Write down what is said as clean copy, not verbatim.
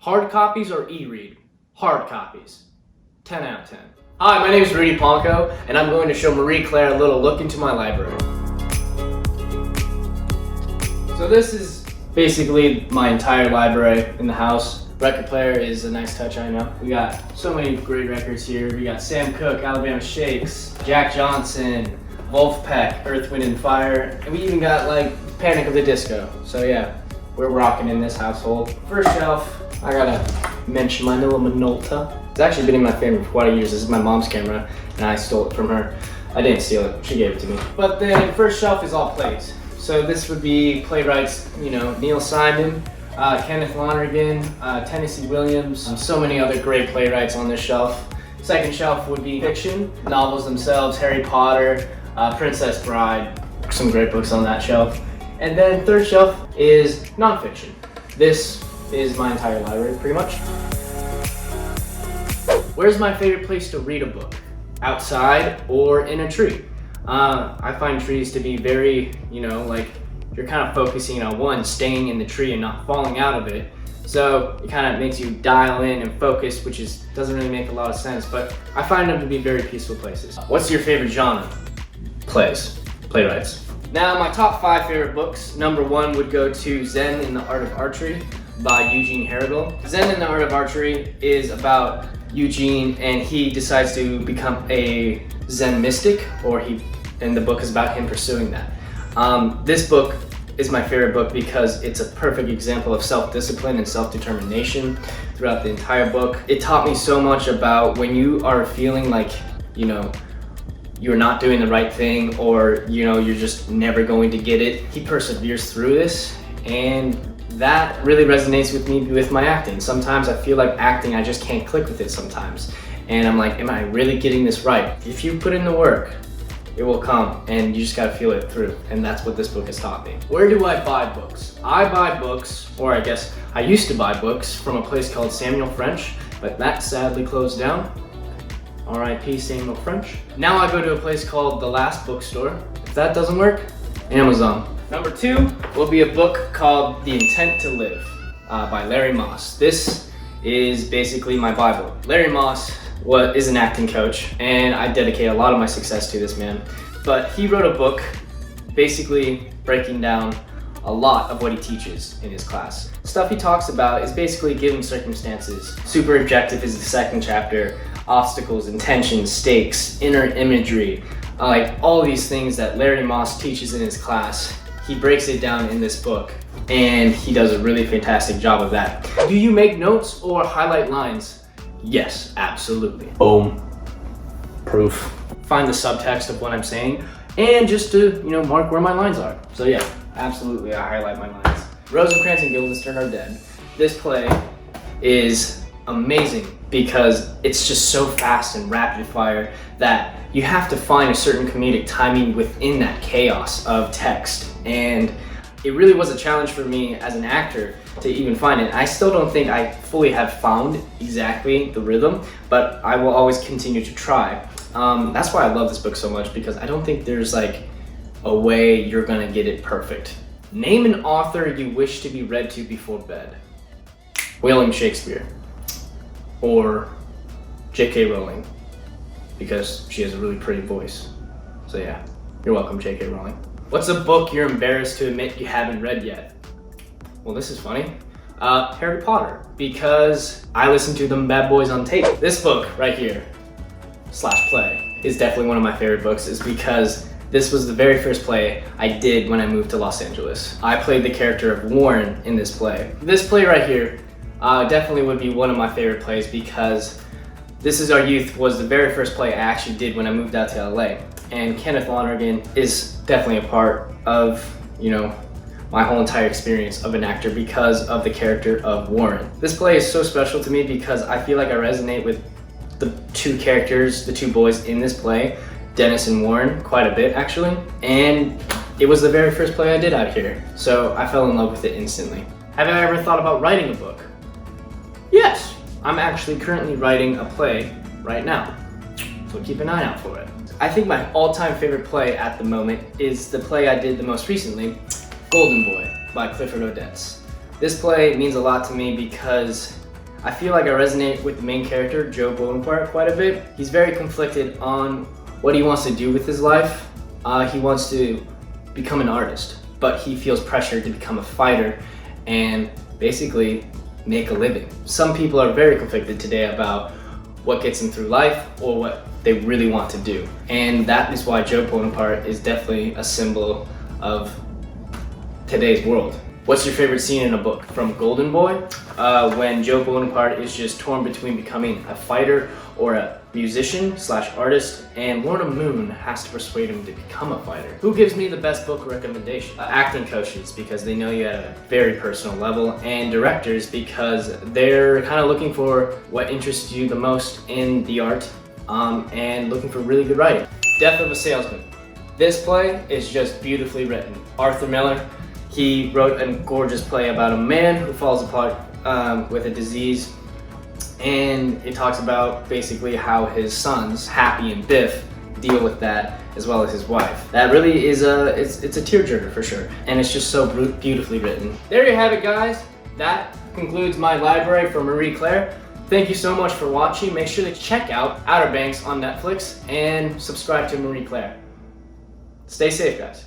Hard copies or e-read? Hard copies. 10 out of 10. Hi, my name is Rudy Pankow, and I'm going to show Marie Claire a little look into my library. So this is basically my entire library in the house. Record player is a nice touch, I know. We got so many great records here. We got Sam Cooke, Alabama Shakes, Jack Johnson, Wolfpack, Earth, Wind and Fire, and we even got like Panic! At the Disco. So yeah, we're rocking in this household. First shelf, I gotta mention my little Minolta. It's actually been in my family for quite a years. This is my mom's camera, and I stole it from her. I didn't steal it, she gave it to me. But then first shelf is all plays. So this would be playwrights, Neil Simon, Kenneth Lonergan, Tennessee Williams, so many other great playwrights on this shelf. Second shelf would be fiction, novels themselves, Harry Potter, Princess Bride, some great books on that shelf. And then third shelf is nonfiction. This is my entire library, pretty much. Where's my favorite place to read a book? Outside or in a tree? I find trees to be very, you're kind of focusing on one, staying in the tree and not falling out of it. So it kind of makes you dial in and focus, which doesn't really make a lot of sense, but I find them to be very peaceful places. What's your favorite genre? Playwrights. Now my top 5 favorite books. Number 1 would go to Zen in the Art of Archery by Eugene Herrigel. Zen in the Art of Archery is about Eugene, and he decides to become a Zen mystic, and the book is about him pursuing that. This book is my favorite book because it's a perfect example of self-discipline and self-determination throughout the entire book. It taught me so much about when you are feeling like, you're not doing the right thing, or you're just never going to get it. He perseveres through this, and that really resonates with me with my acting. Sometimes I feel like acting, I just can't click with it sometimes. And I'm like, am I really getting this right? If you put in the work, it will come, and you just gotta feel it through. And that's what this book has taught me. Where do I buy books? I buy books, or I guess I used to buy books from a place called Samuel French, but that sadly closed down. R.I.P. Samuel French. Now I go to a place called The Last Bookstore. If that doesn't work, Amazon. Number 2 will be a book called The Intent to Live by Larry Moss. This is basically my Bible. Larry Moss is an acting coach, and I dedicate a lot of my success to this man. But he wrote a book basically breaking down a lot of what he teaches in his class. Stuff he talks about is basically given circumstances. Super objective is the second chapter. Obstacles, intentions, stakes, inner imagery, like all these things that Larry Moss teaches in his class. He breaks it down in this book, and he does a really fantastic job of that. Do you make notes or highlight lines? Yes, absolutely. Boom. Proof. Find the subtext of what I'm saying, and just to, mark where my lines are. So yeah, absolutely, I highlight my lines. Rosencrantz and Guildenstern Are Dead. This play is amazing because it's just so fast and rapid fire that you have to find a certain comedic timing within that chaos of text. And it really was a challenge for me as an actor to even find it. I still don't think I fully have found exactly the rhythm, but I will always continue to try. That's why I love this book so much, because I don't think there's like a way you're gonna get it perfect. Name an author you wish to be read to before bed. William Shakespeare. Or J.K. Rowling, because she has a really pretty voice. So yeah, you're welcome, J.K. Rowling. What's a book you're embarrassed to admit you haven't read yet? Well, this is funny. Harry Potter, because I listened to them bad boys on tape. This book right here, /play, is definitely one of my favorite books, is because this was the very first play I did when I moved to Los Angeles. I played the character of Warren in this play. This play right here definitely would be one of my favorite plays, because This Is Our Youth was the very first play I actually did when I moved out to LA. And Kenneth Lonergan is definitely a part of, my whole entire experience of an actor because of the character of Warren. This play is so special to me because I feel like I resonate with the two characters, the two boys in this play, Dennis and Warren, quite a bit actually. And it was the very first play I did out here, so I fell in love with it instantly. Have I ever thought about writing a book? Yes, I'm actually currently writing a play right now, so keep an eye out for it. I think my all-time favorite play at the moment is the play I did the most recently, Golden Boy by Clifford Odets. This play means a lot to me because I feel like I resonate with the main character, Joe Bonaparte, quite a bit. He's very conflicted on what he wants to do with his life. He wants to become an artist, but he feels pressured to become a fighter and basically make a living. Some people are very conflicted today about what gets them through life or what they really want to do. And that is why Joe Bonaparte is definitely a symbol of today's world. What's your favorite scene in a book? From Golden Boy, when Joe Bonaparte is just torn between becoming a fighter or a musician / artist, and Lorna Moon has to persuade him to become a fighter. Who gives me the best book recommendation? Acting coaches, because they know you at a very personal level, and directors, because they're kind of looking for what interests you the most in the art, and looking for really good writing. Death of a Salesman. This play is just beautifully written. Arthur Miller, he wrote a gorgeous play about a man who falls apart with a disease, and it talks about basically how his sons, Happy and Biff, deal with that, as well as his wife. That really is it's a tearjerker for sure, and it's just so beautifully written. There you have it, guys. That concludes my library for Marie Claire. Thank you so much for watching. Make sure to check out Outer Banks on Netflix and subscribe to Marie Claire. Stay safe, guys.